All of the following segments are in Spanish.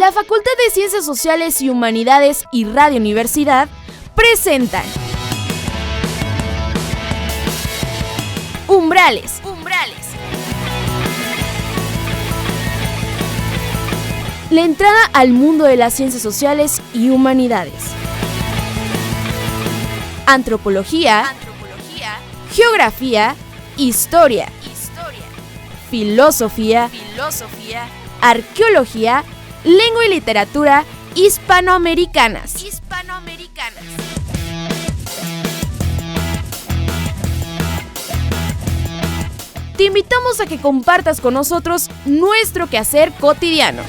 La Facultad de Ciencias Sociales y Humanidades y Radio Universidad presentan Umbrales. La entrada al mundo de las ciencias sociales y humanidades. Antropología, geografía, historia, filosofía, arqueología, lengua y literatura hispanoamericanas. Te invitamos a que compartas con nosotros nuestro quehacer cotidiano.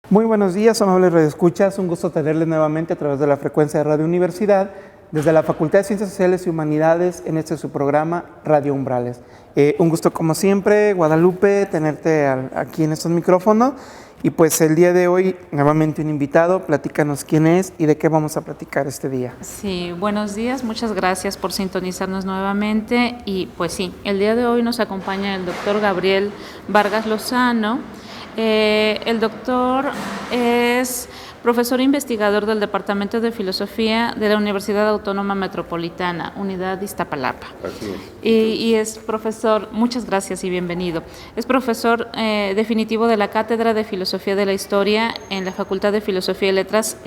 Muy buenos días, amables radioescuchas. Un gusto tenerles nuevamente a través de la frecuencia de Radio Universidad, desde la Facultad de Ciencias Sociales y Humanidades, en este su programa Radio Umbrales. Un gusto como siempre, Guadalupe, tenerte aquí en estos micrófonos. Y pues el día de hoy, nuevamente un invitado. Platícanos quién es y de qué vamos a platicar este día. Sí, buenos días, muchas gracias por sintonizarnos nuevamente. Y pues sí, el día de hoy nos acompaña el doctor Gabriel Vargas Lozano. El doctor es profesor investigador del Departamento de Filosofía de la Universidad Autónoma Metropolitana, Unidad Iztapalapa. Así es. Y es profesor, muchas gracias y bienvenido. Es profesor definitivo de la Cátedra de Filosofía de la Historia en la Facultad de Filosofía y Letras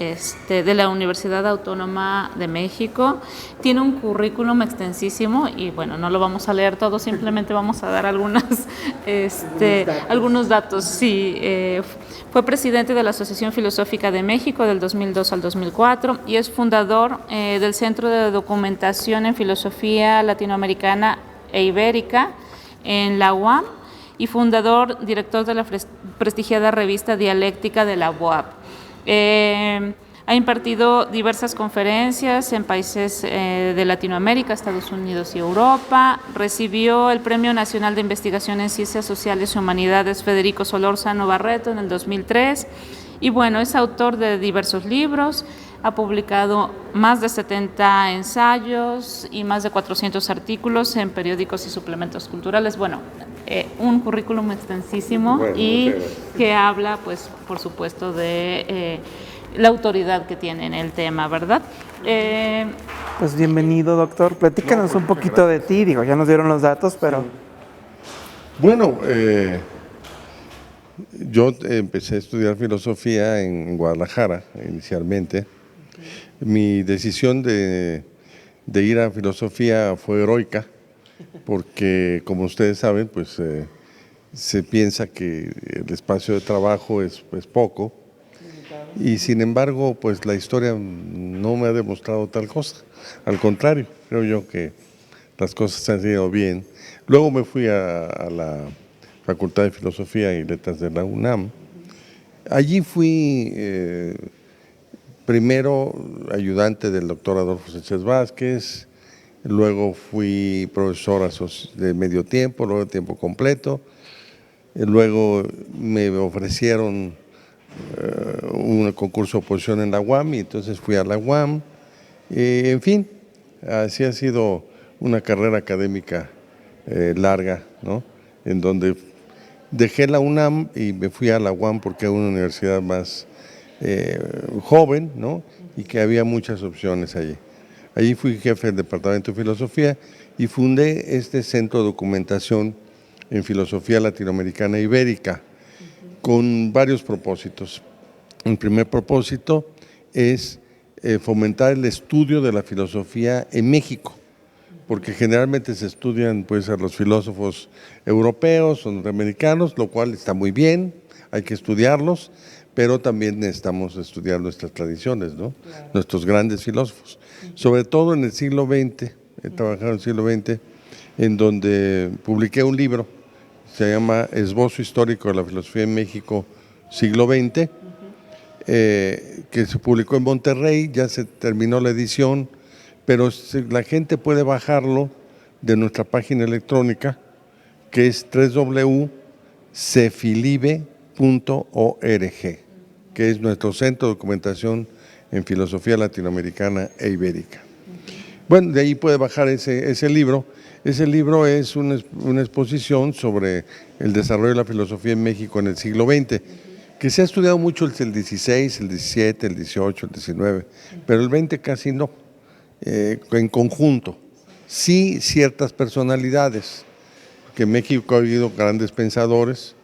de la Universidad Autónoma de México. Tiene un currículum extensísimo y bueno, no lo vamos a leer todo, simplemente vamos a dar algunos datos. Sí, fue presidente de la Asociación Filosófica de México del 2002 al 2004 y es fundador del Centro de Documentación en Filosofía Latinoamericana e Ibérica en la UAM y director de la prestigiada revista Dialéctica de la UAP. Ha impartido diversas conferencias en países de Latinoamérica, Estados Unidos y Europa. Recibió el Premio Nacional de Investigación en Ciencias Sociales y Humanidades Federico Solórzano Barreto en el 2003. Y bueno, es autor de diversos libros, ha publicado más de 70 ensayos y más de 400 artículos en periódicos y suplementos culturales. Bueno, un currículum extensísimo y que habla, pues, por supuesto, de la autoridad que tiene en el tema, ¿verdad? Pues bienvenido, doctor. Platícanos un poquito de ti. Ya nos dieron los datos, pero... Sí. Bueno, yo empecé a estudiar filosofía en Guadalajara inicialmente. Mi decisión de ir a filosofía fue heroica, porque como ustedes saben, pues se piensa que el espacio de trabajo es poco. Y sin embargo, pues la historia no me ha demostrado tal cosa. Al contrario, creo yo que las cosas han ido bien. Luego me fui a la Facultad de Filosofía y Letras de la UNAM. Allí fui primero ayudante del doctor Adolfo Sánchez Vázquez, luego fui profesor de medio tiempo, luego de tiempo completo, luego me ofrecieron un concurso de oposición en la UAM y entonces fui a la UAM. En fin, así ha sido una carrera académica larga, ¿no? En donde dejé la UNAM y me fui a la UAM porque era una universidad más joven, ¿no? Y que había muchas opciones allí. Allí fui jefe del Departamento de Filosofía y fundé este Centro de Documentación en Filosofía Latinoamericana e Ibérica, con varios propósitos. El primer propósito es fomentar el estudio de la filosofía en México, porque generalmente se estudian pues a los filósofos europeos o norteamericanos, lo cual está muy bien, hay que estudiarlos, pero también necesitamos estudiar nuestras tradiciones, ¿no? Claro. Nuestros grandes filósofos, sobre todo en el siglo XX, he trabajado en el siglo XX, en donde publiqué un libro, se llama Esbozo Histórico de la Filosofía en México, siglo XX, que se publicó en Monterrey, ya se terminó la edición, pero la gente puede bajarlo de nuestra página electrónica, que es www.cefilibe.org, que es nuestro centro de documentación en filosofía latinoamericana e ibérica. Bueno, de ahí puede bajar ese libro. Ese libro es una exposición sobre el desarrollo de la filosofía en México en el siglo XX, que se ha estudiado mucho el XVI, el XVII, el XVIII, el XIX, pero el XX casi no, en conjunto. Sí, ciertas personalidades, que en México ha habido grandes pensadores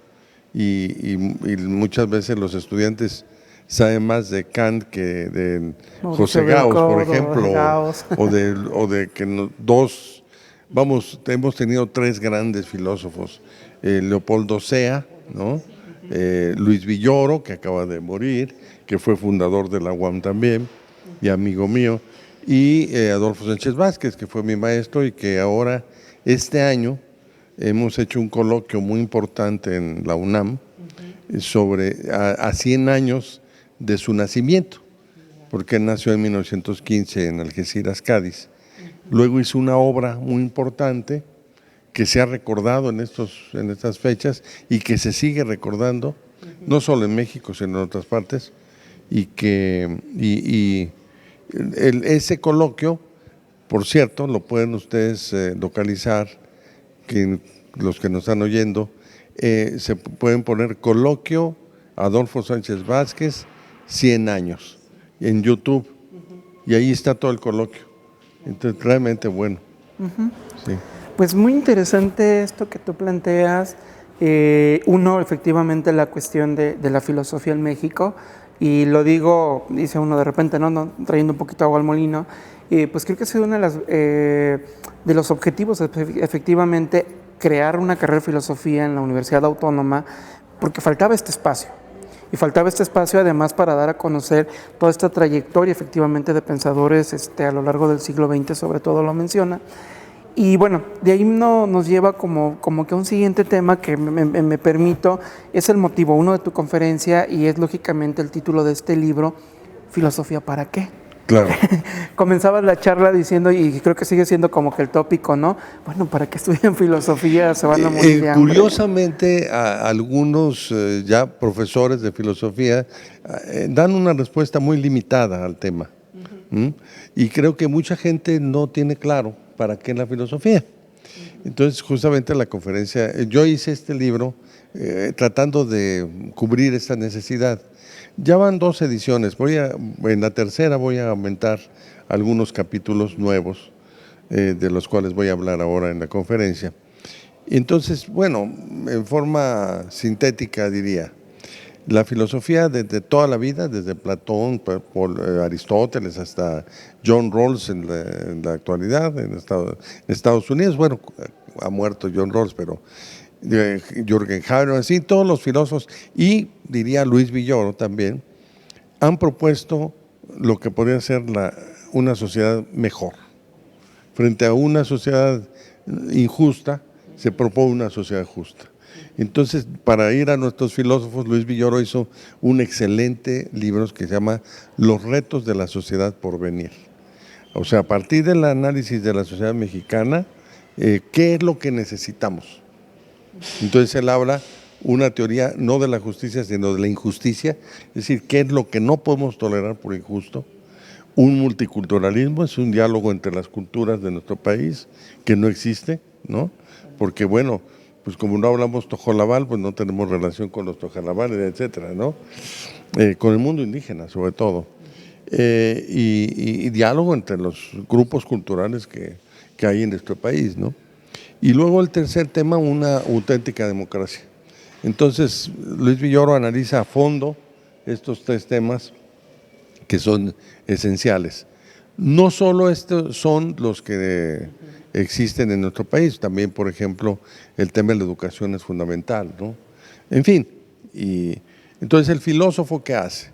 y muchas veces los estudiantes saben más de Kant que de José Gauss, por ejemplo, o de que hemos tenido 3 grandes filósofos, Leopoldo Sea, ¿no? Luis Villoro, que acaba de morir, que fue fundador de la UAM también, y amigo mío, y Adolfo Sánchez Vázquez, que fue mi maestro y que ahora, este año, hemos hecho un coloquio muy importante en la UNAM sobre a 100 años de su nacimiento, porque él nació en 1915 en Algeciras, Cádiz. Luego hizo una obra muy importante que se ha recordado en estas fechas y que se sigue recordando, no solo en México, sino en otras partes, ese coloquio, por cierto, lo pueden ustedes localizar, que los que nos están oyendo, se pueden poner coloquio Adolfo Sánchez Vázquez, 100 años, en YouTube, y ahí está todo el coloquio. Entonces, realmente bueno. Sí. Pues muy interesante esto que tú planteas. Uno, efectivamente, la cuestión de la filosofía en México, y lo digo, dice uno de repente, no trayendo un poquito agua al molino, pues creo que ha sido uno de los objetivos, efectivamente, crear una carrera de filosofía en la Universidad Autónoma, porque faltaba este espacio. Y faltaba este espacio además para dar a conocer toda esta trayectoria efectivamente de pensadores a lo largo del siglo XX, sobre todo lo menciona. Y bueno, de ahí nos lleva como que a un siguiente tema que me permito, es el motivo 1 de tu conferencia y es lógicamente el título de este libro, ¿Filosofía para qué? Claro. Comenzabas la charla diciendo, y creo que sigue siendo como que el tópico, ¿no? Bueno, ¿para qué estudian filosofía? Se van a morir de hambre. Curiosamente, algunos ya profesores de filosofía dan una respuesta muy limitada al tema. Y creo que mucha gente no tiene claro para qué la filosofía. Entonces, justamente la conferencia, yo hice este libro tratando de cubrir esta necesidad. Ya van 2 ediciones, en la tercera voy a aumentar algunos capítulos nuevos, de los cuales voy a hablar ahora en la conferencia. Entonces, bueno, en forma sintética diría, la filosofía desde toda la vida, desde Platón, Aristóteles hasta John Rawls en la actualidad, en Estados Unidos, bueno, ha muerto John Rawls, pero Jürgen Habermas, así todos los filósofos, y diría Luis Villoro también, han propuesto lo que podría ser una sociedad mejor. Frente a una sociedad injusta, se propone una sociedad justa. Entonces, para ir a nuestros filósofos, Luis Villoro hizo un excelente libro que se llama Los retos de la sociedad por venir. O sea, a partir del análisis de la sociedad mexicana, ¿qué es lo que necesitamos? Entonces él habla una teoría no de la justicia, sino de la injusticia, es decir, qué es lo que no podemos tolerar por injusto. Un multiculturalismo es un diálogo entre las culturas de nuestro país que no existe, ¿no? Porque bueno, pues como no hablamos tojolabal, pues no tenemos relación con los tojolabales, etcétera, ¿no? Con el mundo indígena, sobre todo. Y diálogo entre los grupos culturales que hay en nuestro país, ¿no? Y luego el tercer tema, una auténtica democracia. Entonces, Luis Villoro analiza a fondo estos 3 temas que son esenciales. No solo estos son los que existen en nuestro país, también, por ejemplo, el tema de la educación es fundamental, ¿no? En fin, y entonces el filósofo, ¿qué hace?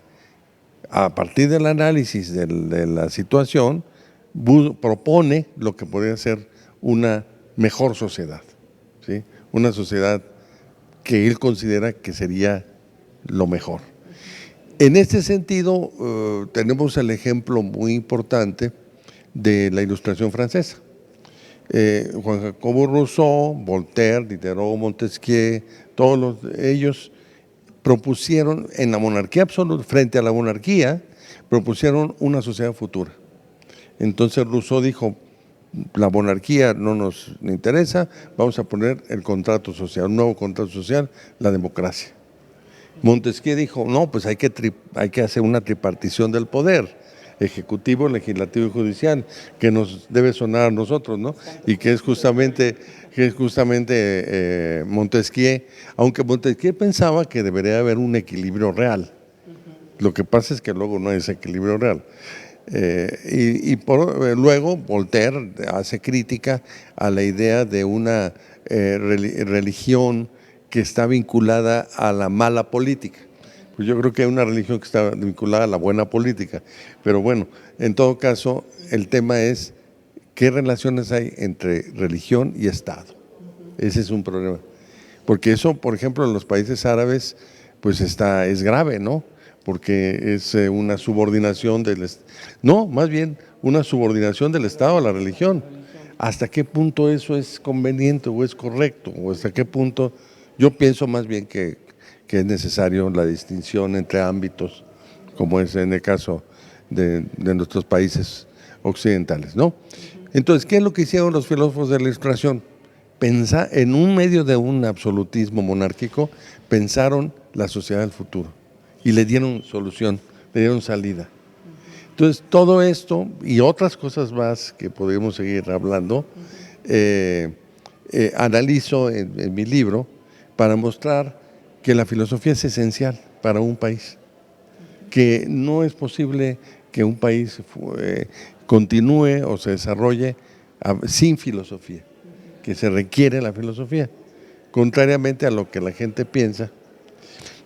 A partir del análisis de la situación, propone lo que podría ser una mejor sociedad, ¿sí? Una sociedad que él considera que sería lo mejor. En este sentido, tenemos el ejemplo muy importante de la Ilustración francesa. Juan Jacobo Rousseau, Voltaire, Diderot, Montesquieu, todos ellos propusieron en la monarquía absoluta, frente a la monarquía, propusieron una sociedad futura. Entonces Rousseau dijo, la monarquía no nos interesa, vamos a poner el contrato social, un nuevo contrato social, la democracia. Montesquieu dijo, no, pues hay que hacer una tripartición del poder, ejecutivo, legislativo y judicial, que nos debe sonar a nosotros, ¿no? Y que es justamente Montesquieu, aunque Montesquieu pensaba que debería haber un equilibrio real. Lo que pasa es que luego no hay ese equilibrio real. Luego Voltaire hace crítica a la idea de una religión que está vinculada a la mala política. Pues yo creo que hay una religión que está vinculada a la buena política. Pero bueno, en todo caso, el tema es qué relaciones hay entre religión y Estado. Ese es un problema. Porque eso, por ejemplo, en los países árabes, pues es grave, ¿no? Porque es una subordinación más bien una subordinación del Estado a la religión. ¿Hasta qué punto eso es conveniente o es correcto? ¿O hasta qué punto? Yo pienso más bien que es necesario la distinción entre ámbitos, como es en el caso de nuestros países occidentales, ¿no? Entonces, ¿qué es lo que hicieron los filósofos de la Ilustración? Pensar en un medio de un absolutismo monárquico, pensaron la sociedad del futuro y le dieron solución, le dieron salida. Entonces, todo esto y otras cosas más que podemos seguir hablando, analizo en mi libro para mostrar que la filosofía es esencial para un país, que no es posible que un país continúe o se desarrolle sin filosofía, que se requiere la filosofía, contrariamente a lo que la gente piensa.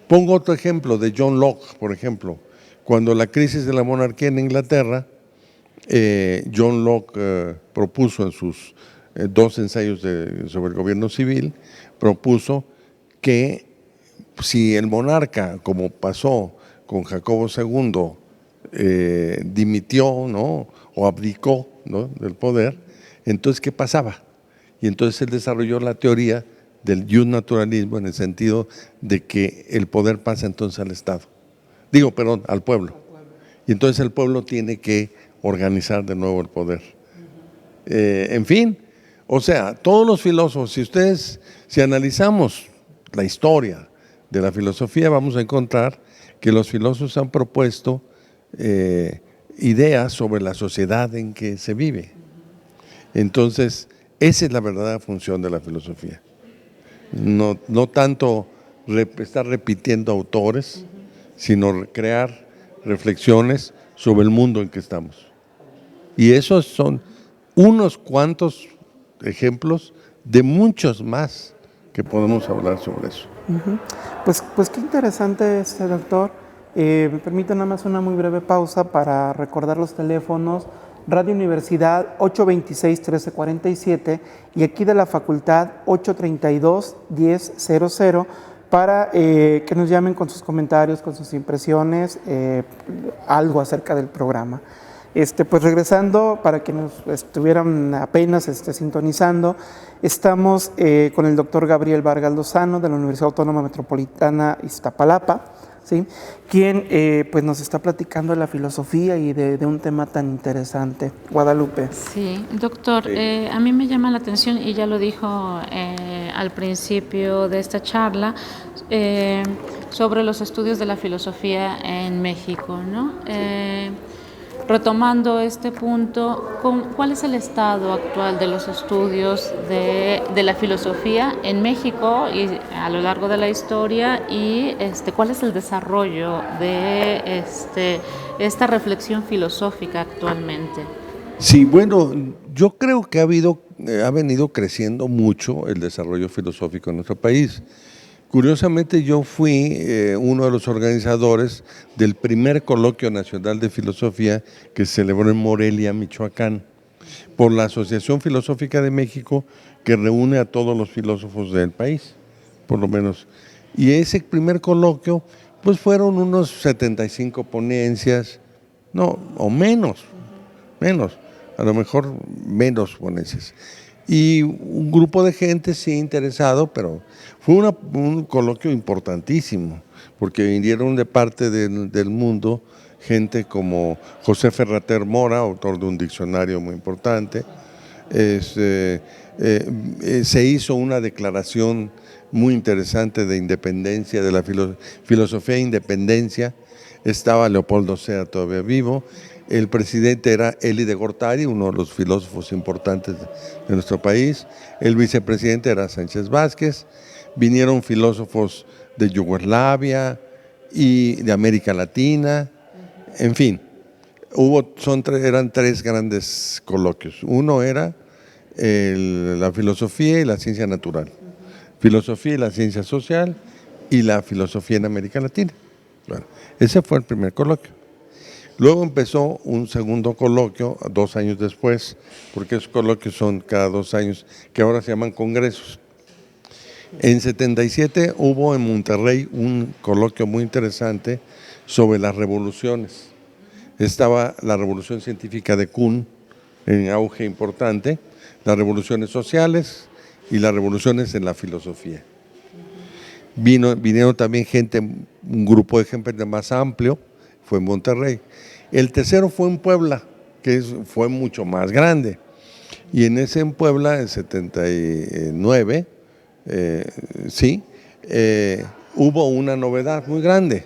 Pongo otro ejemplo de John Locke, por ejemplo. Cuando la crisis de la monarquía en Inglaterra, John Locke propuso en sus 2 ensayos sobre el gobierno civil, propuso que si el monarca, como pasó con Jacobo II, dimitió, ¿no?, o abdicó, ¿no?, del poder, entonces ¿qué pasaba? Y entonces él desarrolló la teoría del justnaturalismo en el sentido de que el poder pasa entonces al Estado. Al pueblo. Y entonces el pueblo tiene que organizar de nuevo el poder. En fin, o sea, todos los filósofos, si analizamos la historia de la filosofía, vamos a encontrar que los filósofos han propuesto ideas sobre la sociedad en que se vive. Entonces, esa es la verdadera función de la filosofía. No tanto estar repitiendo autores, sino crear reflexiones sobre el mundo en que estamos. Y esos son unos cuantos ejemplos de muchos más que podemos hablar sobre eso. Pues qué interesante, doctor. Me permite nada más una muy breve pausa para recordar los teléfonos. Radio Universidad 826-1347 y aquí de la Facultad 832-1000 para que nos llamen con sus comentarios, con sus impresiones, algo acerca del programa. Pues regresando, para que nos estuvieran apenas sintonizando, estamos con el doctor Gabriel Vargas Lozano de la Universidad Autónoma Metropolitana Iztapalapa, ¿sí?, quien pues nos está platicando de la filosofía y de un tema tan interesante. Guadalupe. Sí, doctor, a mí me llama la atención, y ya lo dijo al principio de esta charla, sobre los estudios de la filosofía en México, ¿no? Retomando este punto, ¿cuál es el estado actual de los estudios de la filosofía en México y a lo largo de la historia, y cuál es el desarrollo de esta reflexión filosófica actualmente? Sí, bueno, yo creo que ha venido creciendo mucho el desarrollo filosófico en nuestro país. Curiosamente, yo fui uno de los organizadores del primer Coloquio Nacional de Filosofía que se celebró en Morelia, Michoacán, por la Asociación Filosófica de México, que reúne a todos los filósofos del país, por lo menos. Y ese primer coloquio, pues fueron unos 75 ponencias, no, o menos, a lo mejor menos ponencias. Y un grupo de gente sí interesado, pero fue un coloquio importantísimo, porque vinieron de parte del mundo gente como José Ferrater Mora, autor de un diccionario muy importante, se hizo una declaración muy interesante de independencia, de la filosofía de independencia. Estaba Leopoldo Sea todavía vivo. El presidente era Elie de Gortari, uno de los filósofos importantes de nuestro país. El vicepresidente era Sánchez Vázquez. Vinieron filósofos de Yugoslavia y de América Latina. En fin, eran 3 grandes coloquios. Uno era la filosofía y la ciencia natural, filosofía y la ciencia social y la filosofía en América Latina. Bueno, ese fue el primer coloquio. Luego empezó un segundo coloquio 2 años después, porque esos coloquios son cada 2 años, que ahora se llaman congresos. En 77 hubo en Monterrey un coloquio muy interesante sobre las revoluciones. Estaba la revolución científica de Kuhn en auge importante, las revoluciones sociales y las revoluciones en la filosofía. Vinieron también gente, un grupo de gente más amplio, fue en Monterrey. El tercero fue en Puebla, que fue mucho más grande. Y en Puebla, en 79, hubo una novedad muy grande.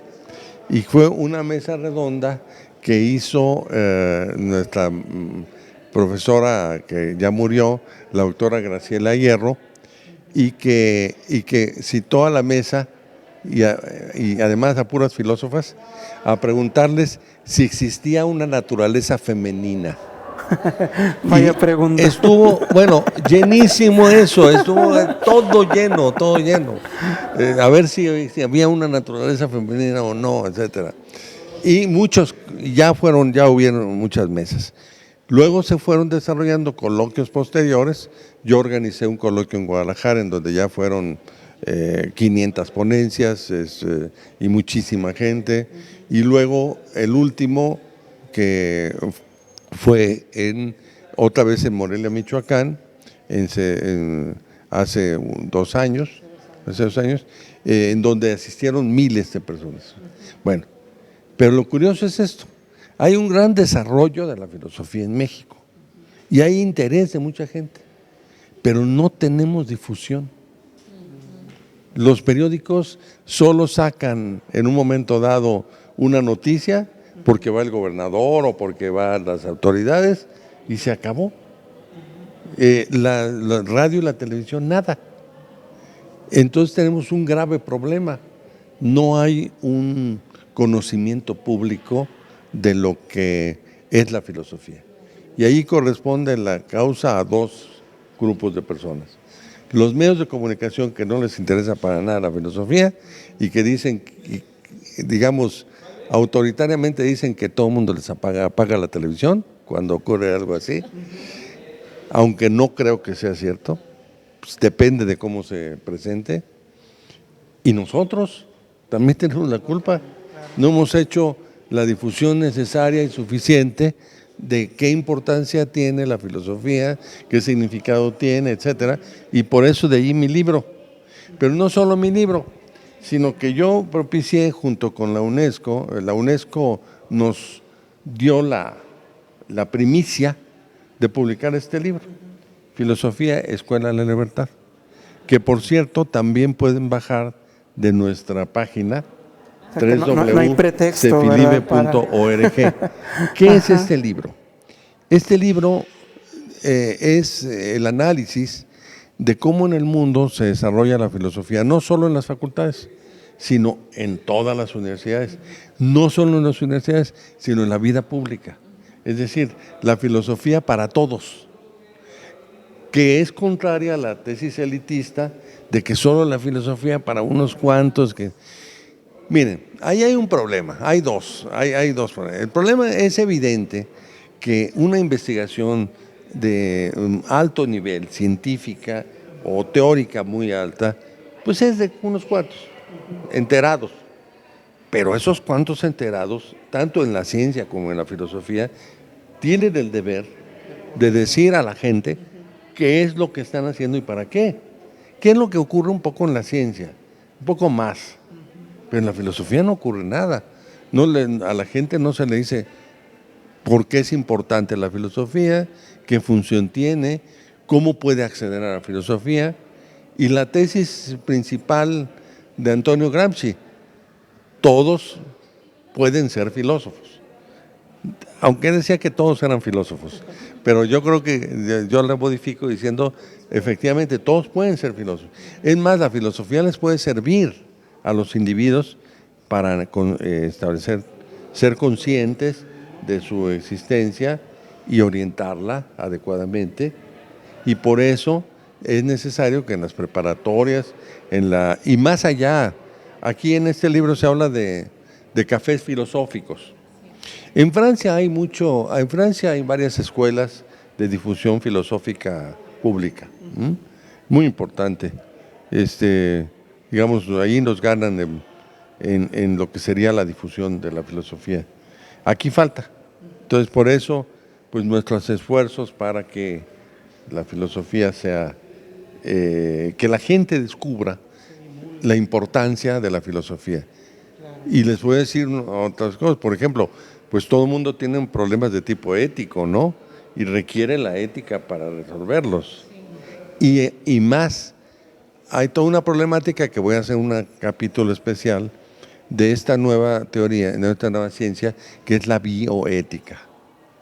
Y fue una mesa redonda que hizo nuestra profesora que ya murió, la doctora Graciela Hierro, y que citó a la mesa y además a puras filósofas a preguntarles si existía una naturaleza femenina. Vaya pregunta. Estuvo, llenísimo eso, estuvo todo lleno. A ver si había una naturaleza femenina o no, etcétera. Y ya hubieron muchas mesas. Luego se fueron desarrollando coloquios posteriores. Yo organicé un coloquio en Guadalajara en donde ya fueron 500 ponencias y muchísima gente. Y luego el último, que fue otra vez en Morelia, Michoacán, hace 2 años, en donde asistieron miles de personas. Bueno, pero lo curioso es esto. Hay un gran desarrollo de la filosofía en México y hay interés de mucha gente, pero no tenemos difusión. Los periódicos solo sacan en un momento dado una noticia porque va el gobernador o porque van las autoridades y se acabó. La radio y la televisión, nada. Entonces tenemos un grave problema. No hay un conocimiento público de lo que es la filosofía. Y ahí corresponde la causa a 2 grupos de personas. Los medios de comunicación que no les interesa para nada la filosofía y que dicen, digamos, autoritariamente dicen que todo el mundo les apaga la televisión cuando ocurre algo así, aunque no creo que sea cierto, pues depende de cómo se presente. Y nosotros también tenemos la culpa. No hemos hecho la difusión necesaria y suficiente de qué importancia tiene la filosofía, qué significado tiene, etcétera, y por eso de ahí mi libro. Pero no solo mi libro, sino que yo propicié junto con la UNESCO nos dio la primicia de publicar este libro, Filosofía, Escuela de la Libertad, que por cierto también pueden bajar de nuestra página www.cefilibe.org. ¿Qué es este libro? Este libro es el análisis de cómo en el mundo se desarrolla la filosofía, no solo en las facultades, sino en todas las universidades, no solo en las universidades, sino en la vida pública. Es decir, la filosofía para todos, que es contraria a la tesis elitista de que solo la filosofía para unos cuantos que... Miren, ahí hay un problema, hay dos problemas. El problema es evidente que una investigación de un alto nivel, científica o teórica muy alta, pues es de unos cuantos enterados. Pero esos cuantos enterados, tanto en la ciencia como en la filosofía, tienen el deber de decir a la gente qué es lo que están haciendo y para qué. ¿Qué es lo que ocurre un poco en la ciencia? Un poco más. Pero en la filosofía no ocurre nada. A la gente no se le dice por qué es importante la filosofía, qué función tiene, cómo puede acceder a la filosofía, y la tesis principal de Antonio Gramsci: todos pueden ser filósofos. Aunque decía que todos eran filósofos, pero yo creo que yo la modifico diciendo, efectivamente, todos pueden ser filósofos. Es más, la filosofía les puede servir a los individuos para establecer, ser conscientes de su existencia y orientarla adecuadamente, y por eso es necesario que en las preparatorias, y más allá, aquí en este libro se habla de cafés filosóficos. En Francia hay varias escuelas de difusión filosófica pública, muy importante. Digamos, ahí nos ganan en lo que sería la difusión de la filosofía. Aquí falta. Entonces, por eso, pues nuestros esfuerzos para que la filosofía sea, que la gente descubra la importancia de la filosofía. Y les voy a decir otras cosas. Por ejemplo, pues todo el mundo tiene problemas de tipo ético, ¿no? Y requiere la ética para resolverlos. Y más, hay toda una problemática que voy a hacer un capítulo especial de esta nueva teoría, de esta nueva ciencia, que es la bioética.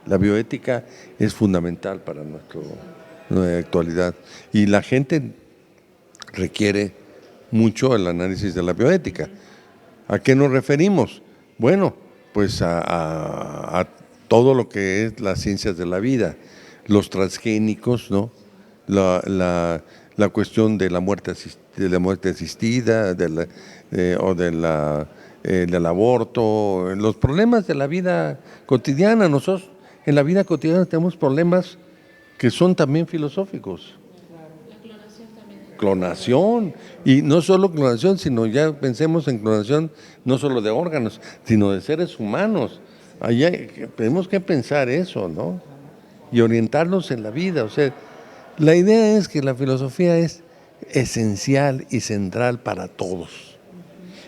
La bioética es fundamental para nuestra actualidad. Y la gente requiere mucho el análisis de la bioética. ¿A qué nos referimos? Bueno, pues a todo lo que es las ciencias de la vida, los transgénicos, ¿no? La cuestión de la muerte asistida, del aborto, los problemas de la vida cotidiana. Nosotros en la vida cotidiana tenemos problemas que son también filosóficos. Clonación, y no solo clonación, sino ya pensemos en clonación no solo de órganos, sino de seres humanos. Allá tenemos que pensar eso, ¿no? Y orientarnos en la vida. O sea, la idea es que la filosofía es esencial y central para todos.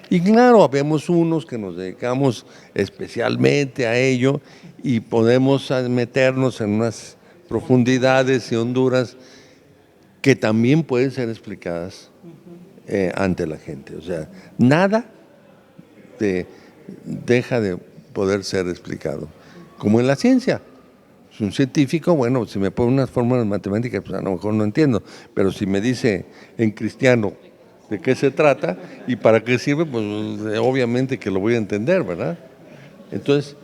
Y claro, habemos unos que nos dedicamos especialmente a ello y podemos meternos en unas profundidades y honduras que también pueden ser explicadas ante la gente. O sea, nada deja de poder ser explicado. Como en la ciencia. Es un científico, bueno, si me pone unas fórmulas matemáticas, pues a lo mejor no entiendo, pero si me dice en cristiano de qué se trata y para qué sirve, pues obviamente que lo voy a entender, ¿verdad? Entonces,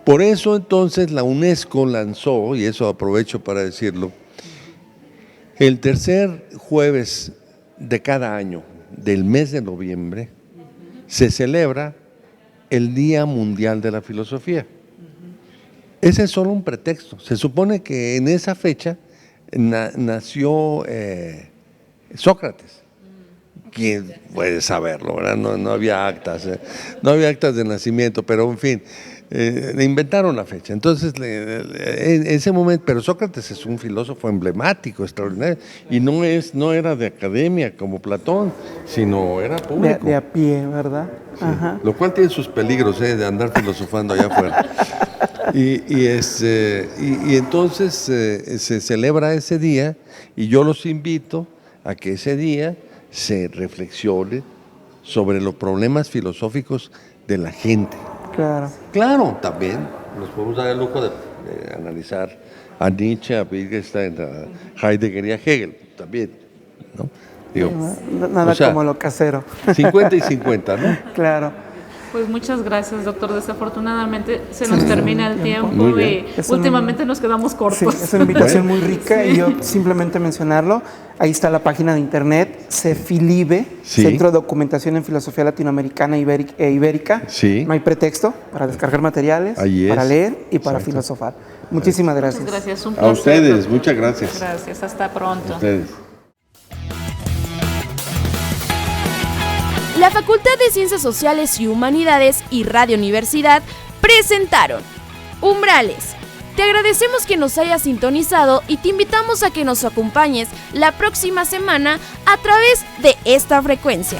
por eso entonces la UNESCO lanzó, y eso aprovecho para decirlo, el tercer jueves de cada año del mes de noviembre se celebra el Día Mundial de la Filosofía. Ese es solo un pretexto. Se supone que en esa fecha nació Sócrates. ¿Quién puede saberlo, verdad? No había actas, no había actas de nacimiento, pero en fin, le inventaron la fecha. Entonces, en ese momento, pero Sócrates es un filósofo emblemático, extraordinario, y no era de academia como Platón, sino era público. De a pie, ¿verdad? Sí. Ajá. Lo cual tiene sus peligros, de andar filosofando allá afuera. Y entonces se celebra ese día, y yo los invito a que ese día se reflexione sobre los problemas filosóficos de la gente. Claro, también nos podemos dar el lujo de analizar a Nietzsche, a Wittgenstein, a Heidegger y a Hegel, también, ¿no? Digo, nada, o sea, como lo casero. 50 y 50, ¿no? Claro. Pues muchas gracias, doctor. Desafortunadamente se nos termina el tiempo y últimamente nos quedamos cortos. Sí, es una invitación muy rica y yo simplemente mencionarlo. Ahí está la página de internet, CEFILIBE, Centro de Documentación en Filosofía Latinoamericana e Ibérica. Sí. No hay pretexto para descargar materiales, para leer y para filosofar. Muchísimas gracias. Muchas gracias, un placer. A ustedes, muchas gracias. Gracias, hasta pronto. A ustedes. La Facultad de Ciencias Sociales y Humanidades y Radio Universidad presentaron Umbrales. Te agradecemos que nos hayas sintonizado y te invitamos a que nos acompañes la próxima semana a través de esta frecuencia.